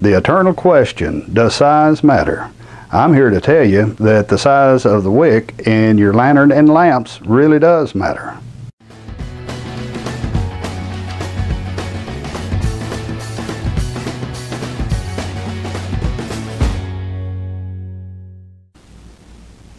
The eternal question, does size matter? I'm here to tell you that the size of the wick in your lantern and lamps really does matter.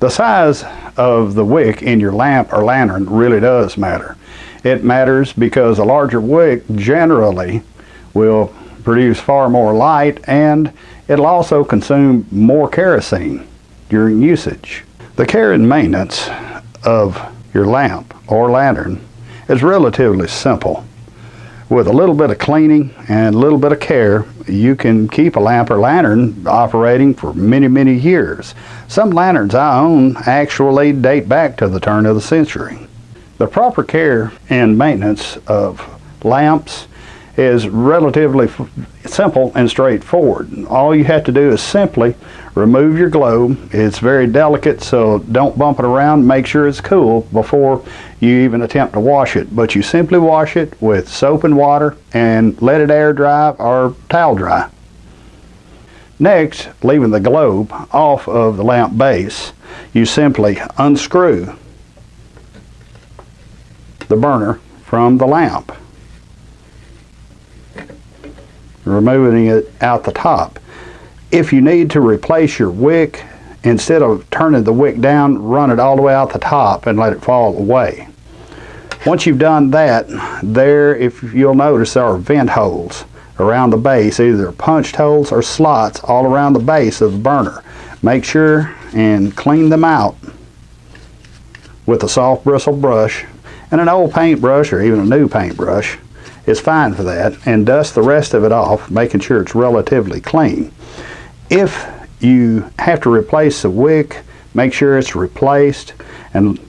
The size of the wick in your lamp or lantern really does matter. It matters because a larger wick generally will produce far more light, and it'll also consume more kerosene during usage. The care and maintenance of your lamp or lantern is relatively simple. With a little bit of cleaning and a little bit of care, you can keep a lamp or lantern operating for many, many years. Some lanterns I own actually date back to the turn of the century. The proper care and maintenance of lamps is relatively simple and straightforward. All you have to do is simply remove your globe. It's very delicate, so don't bump it around. Make sure it's cool before you even attempt to wash it. But you simply wash it with soap and water and let it air dry or towel dry. Next, leaving the globe off of the lamp base, you simply unscrew the burner from the lamp, removing it out the top. If you need to replace your wick, instead of turning the wick down, run it all the way out the top and let it fall away. Once you've done that, there, if you'll notice, there are vent holes around the base, either punched holes or slots all around the base of the burner. Make sure and clean them out with a soft bristle brush, and an old paintbrush or even a new paintbrush is fine for that, and dust the rest of it off, making sure it's relatively clean. If you have to replace the wick, make sure it's replaced and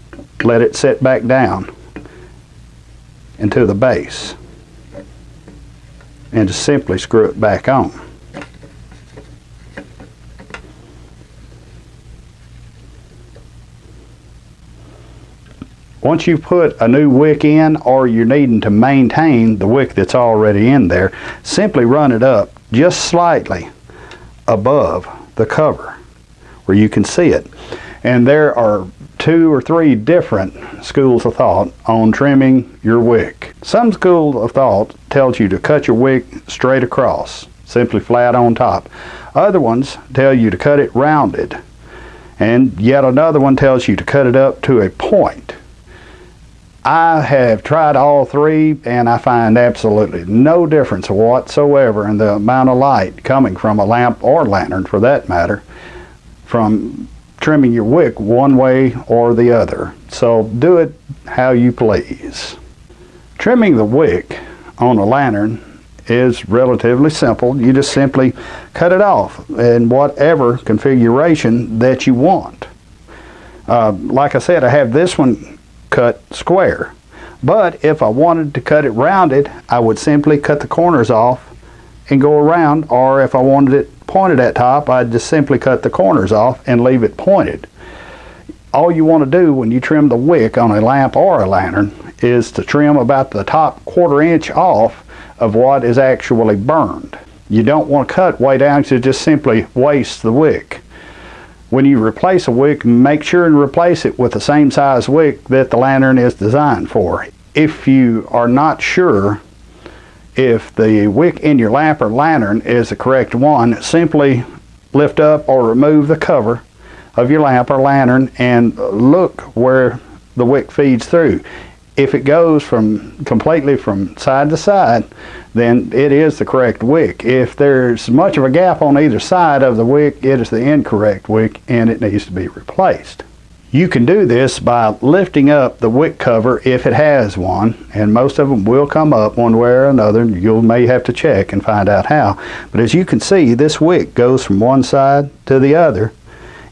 let it sit back down into the base, and just simply screw it back on. Once you put a new wick in, or you're needing to maintain the wick that's already in there, simply run it up just slightly above the cover where you can see it. And there are 2 or 3 different schools of thought on trimming your wick. Some school of thought tells you to cut your wick straight across, simply flat on top. Other ones tell you to cut it rounded. And yet another one tells you to cut it up to a point. I have tried all 3, and I find absolutely no difference whatsoever in the amount of light coming from a lamp or lantern, for that matter, from trimming your wick one way or the other. So do it how you please. Trimming the wick on a lantern is relatively simple. You just simply cut it off in whatever configuration that you want. Like I said, I have this one cut square, but if I wanted to cut it rounded, I would simply cut the corners off and go around, or if I wanted it pointed at top, I'd just simply cut the corners off and leave it pointed. All you want to do when you trim the wick on a lamp or a lantern is to trim about the top 1/4 inch off of what is actually burned. You don't want to cut way down to just simply waste the wick. When you replace a wick, make sure and replace it with the same size wick that the lantern is designed for. If you are not sure if the wick in your lamp or lantern is the correct one, simply lift up or remove the cover of your lamp or lantern and look where the wick feeds through. If it goes completely from side to side, then it is the correct wick. If there's much of a gap on either side of the wick, it is the incorrect wick and it needs to be replaced. You can do this by lifting up the wick cover if it has one, and most of them will come up one way or another. You may have to check and find out how. But as you can see, this wick goes from one side to the other,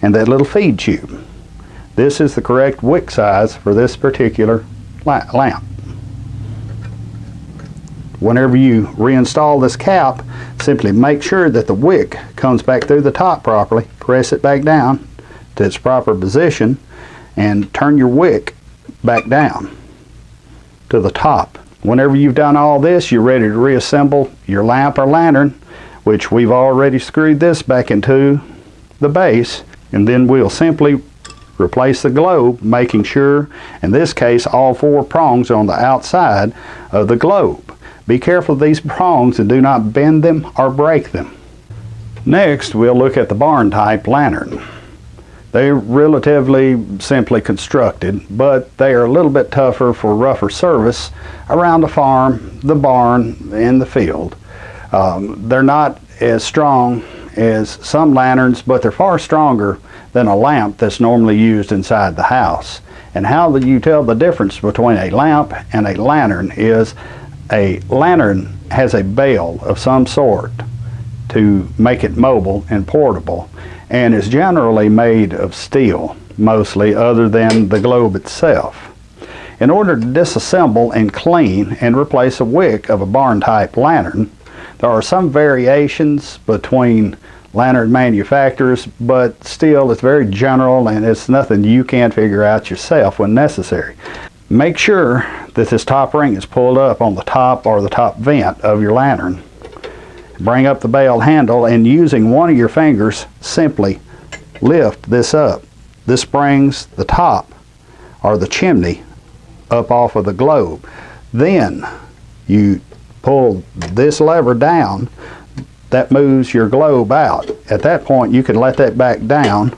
and that little feed tube. This is the correct wick size for this particular lamp. Whenever you reinstall this cap, simply make sure that the wick comes back through the top properly, press it back down to its proper position, and turn your wick back down to the top. Whenever you've done all this, you're ready to reassemble your lamp or lantern which we've already screwed this back into the base, and then we'll simply replace the globe, making sure, in this case, all 4 prongs are on the outside of the globe. Be careful of these prongs and do not bend them or break them. Next, we'll look at the barn type lantern. They're relatively simply constructed, but they are a little bit tougher for rougher service around the farm, the barn, and the field. They're not as strong as some lanterns, but they're far stronger than a lamp that's normally used inside the house. And how do you tell the difference between a lamp and a lantern is a lantern has a bale of some sort to make it mobile and portable, and is generally made of steel, mostly, other than the globe itself. In order to disassemble and clean and replace a wick of a barn type lantern, there are some variations between lantern manufacturers, but still it's very general and it's nothing you can't figure out yourself when necessary. Make sure that this top ring is pulled up on the top or the top vent of your lantern. Bring up the bale handle, and using one of your fingers, simply lift this up. This brings the top or the chimney up off of the globe. Then you pull this lever down, that moves your globe out. At that point you can let that back down,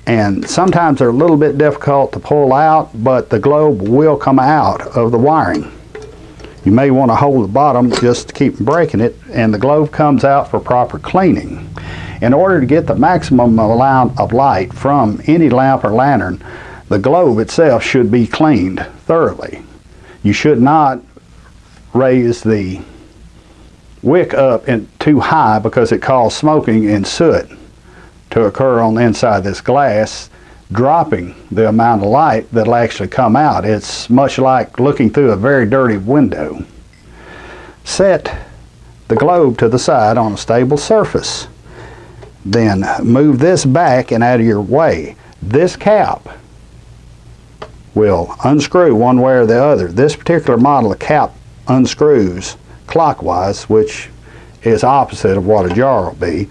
and sometimes they're a little bit difficult to pull out, but the globe will come out of the wiring. You may want to hold the bottom just to keep breaking it, and the globe comes out for proper cleaning. In order to get the maximum amount of light from any lamp or lantern, the globe itself should be cleaned thoroughly. You should not raise the wick up too high, because it causes smoking and soot to occur on the inside of this glass, dropping the amount of light that'll actually come out. It's much like looking through a very dirty window. Set the globe to the side on a stable surface. Then move this back and out of your way. This cap will unscrew one way or the other. This particular model, the cap unscrews clockwise, which is opposite of what a jar will be.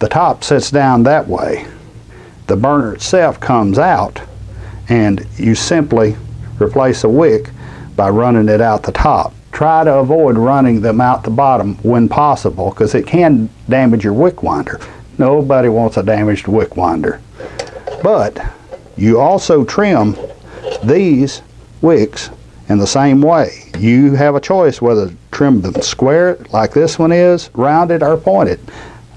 The top sits down that way. The burner itself comes out, and you simply replace the wick by running it out the top. Try to avoid running them out the bottom when possible, because it can damage your wick winder. Nobody wants a damaged wick winder. But you also trim these wicks in the same way. You have a choice whether to trim them square like this one is, rounded, or pointed.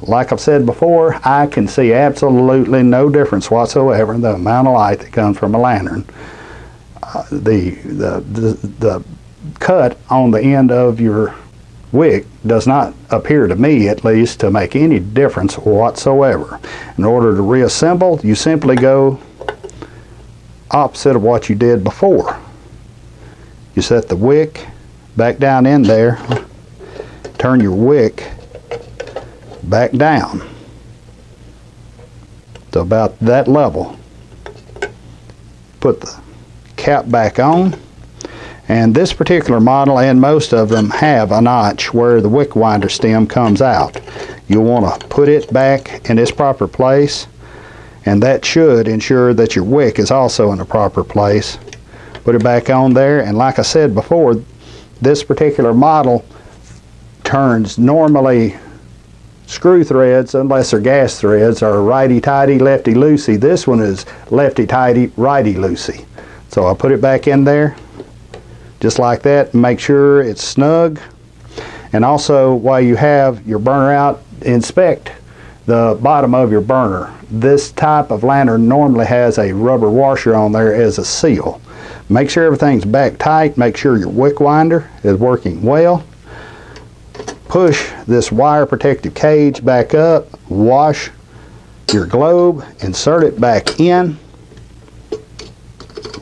Like I've said before, I can see absolutely no difference whatsoever in the amount of light that comes from a lantern. The cut on the end of your wick does not appear, to me at least, to make any difference whatsoever. In order to reassemble, you simply go opposite of what you did before. You set the wick back down in there, turn your wick back down to about that level. Put the cap back on, and this particular model and most of them have a notch where the wick winder stem comes out. You'll want to put it back in its proper place, and that should ensure that your wick is also in the proper place. Put it back on there, and like I said before, this particular model turns normally screw threads, unless they're gas threads, are righty-tighty, lefty-loosey. This one is lefty-tighty, righty-loosey. So I'll put it back in there just like that, and make sure it's snug. And also, while you have your burner out, inspect the bottom of your burner. This type of lantern normally has a rubber washer on there as a seal. Make sure everything's back tight. Make sure your wick winder is working well. Push this wire protective cage back up, wash your globe, insert it back in,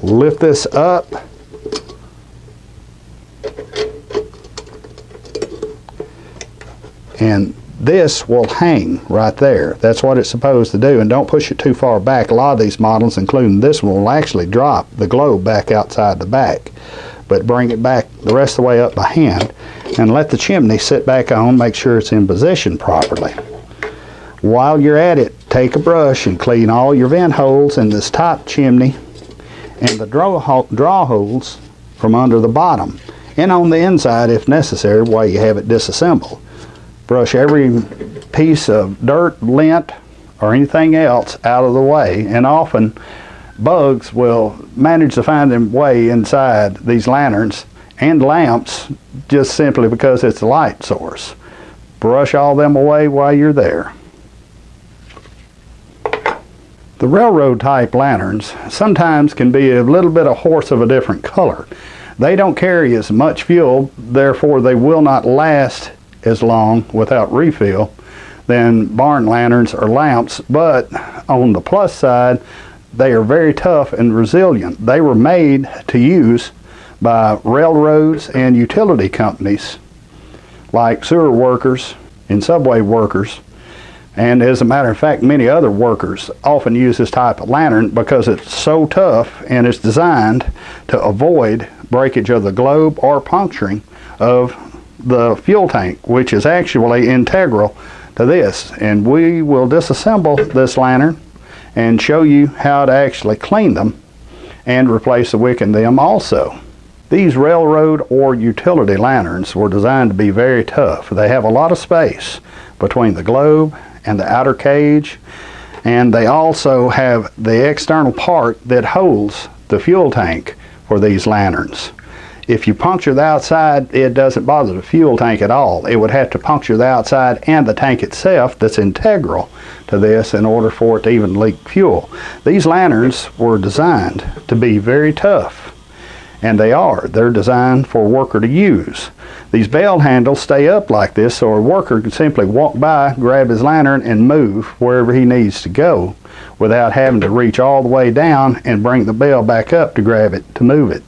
lift this up, and this will hang right there. That's what it's supposed to do, and don't push it too far back. A lot of these models, including this one, will actually drop the globe back outside the back, but bring it back the rest of the way up by hand, and let the chimney sit back on, make sure it's in position properly. While you're at it, take a brush and clean all your vent holes in this top chimney and the draw holes from under the bottom, and on the inside if necessary while you have it disassembled. Brush every piece of dirt, lint, or anything else out of the way, and often bugs will manage to find their way inside these lanterns and lamps just simply because it's a light source. Brush all them away while you're there. The railroad type lanterns sometimes can be a little bit of horse of a different color. They don't carry as much fuel, therefore they will not last as long without refill than barn lanterns or lamps, but on the plus side, they are very tough and resilient. They were made to use by railroads and utility companies like sewer workers and subway workers, and as a matter of fact many other workers often use this type of lantern because it's so tough and it's designed to avoid breakage of the globe or puncturing of the fuel tank, which is actually integral to this. And we will disassemble this lantern and show you how to actually clean them and replace the wick in them also. These railroad or utility lanterns were designed to be very tough. They have a lot of space between the globe and the outer cage, and they also have the external part that holds the fuel tank for these lanterns. If you puncture the outside, it doesn't bother the fuel tank at all. It would have to puncture the outside and the tank itself that's integral to this in order for it to even leak fuel. These lanterns were designed to be very tough, and they are. They're designed for a worker to use. These bell handles stay up like this so a worker can simply walk by, grab his lantern, and move wherever he needs to go without having to reach all the way down and bring the bell back up to grab it to move it.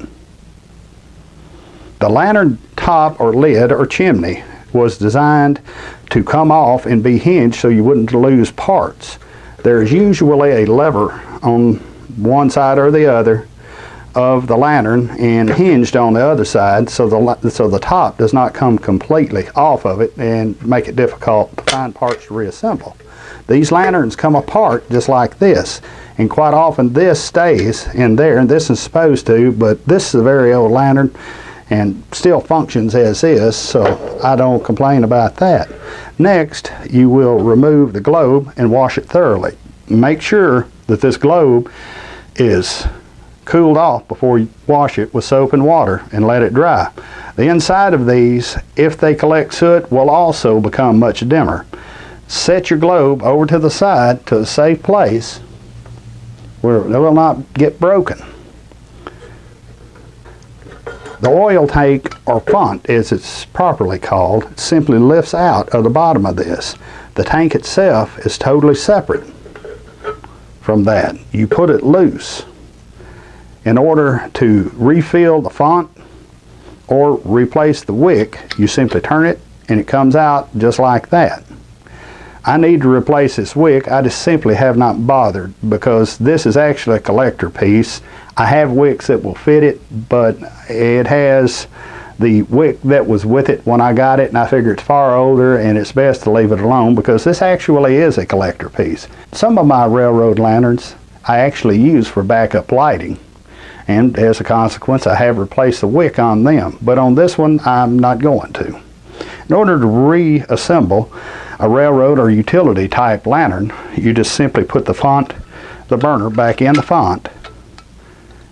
The lantern top or lid or chimney was designed to come off and be hinged so you wouldn't lose parts. There's usually a lever on one side or the other of the lantern and hinged on the other side so the top does not come completely off of it and make it difficult to find parts to reassemble. These lanterns come apart just like this, and quite often this stays in there, and this is supposed to, but this is a very old lantern and still functions as is, so I don't complain about that. Next, you will remove the globe and wash it thoroughly. Make sure that this globe is cooled off before you wash it with soap and water and let it dry. The inside of these, if they collect soot, will also become much dimmer. Set your globe over to the side to a safe place where it will not get broken. The oil tank, or font as it's properly called, simply lifts out of the bottom of this. The tank itself is totally separate from that. You put it loose. In order to refill the font or replace the wick, you simply turn it and it comes out just like that. I need to replace this wick. I just simply have not bothered because this is actually a collector piece. I have wicks that will fit it, but it has the wick that was with it when I got it, and I figure it's far older and it's best to leave it alone because this actually is a collector piece. Some of my railroad lanterns I actually use for backup lighting, and as a consequence I have replaced the wick on them, but on this one I'm not going to. In order to reassemble a railroad or utility type lantern, you just simply put the burner back in the font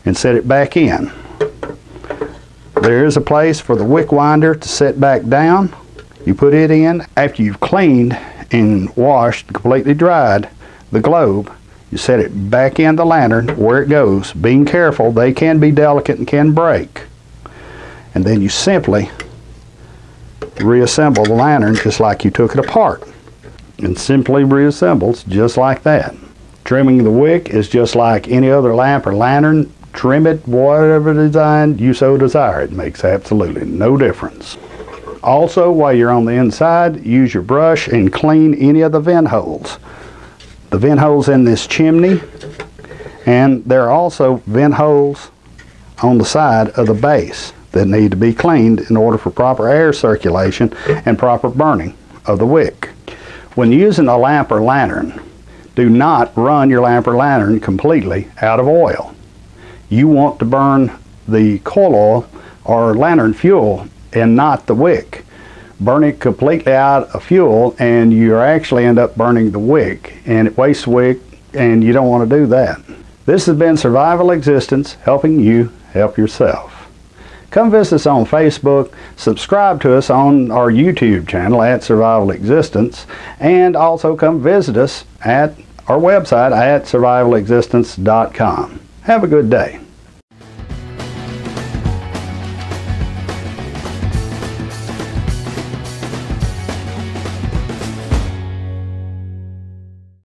and set it back in. There is a place for the wick winder to set back down. You put it in. After you've cleaned and washed, completely dried the globe, you set it back in the lantern where it goes. Being careful, they can be delicate and can break. And then you simply reassemble the lantern just like you took it apart, and simply reassembles just like that. Trimming the wick is just like any other lamp or lantern. Trim it whatever design you so desire. It makes absolutely no difference. Also, while you're on the inside, use your brush and clean any of the vent holes. The vent holes in this chimney, and there are also vent holes on the side of the base that need to be cleaned in order for proper air circulation and proper burning of the wick. When using a lamp or lantern, do not run your lamp or lantern completely out of oil. You want to burn the coil oil or lantern fuel and not the wick. Burn it completely out of fuel and you actually end up burning the wick, and it wastes wick, and you don't want to do that. This has been Survival Existence, helping you help yourself. Come visit us on Facebook, subscribe to us on our YouTube channel at Survival Existence, and also come visit us at our website at survivalexistence.com. Have a good day.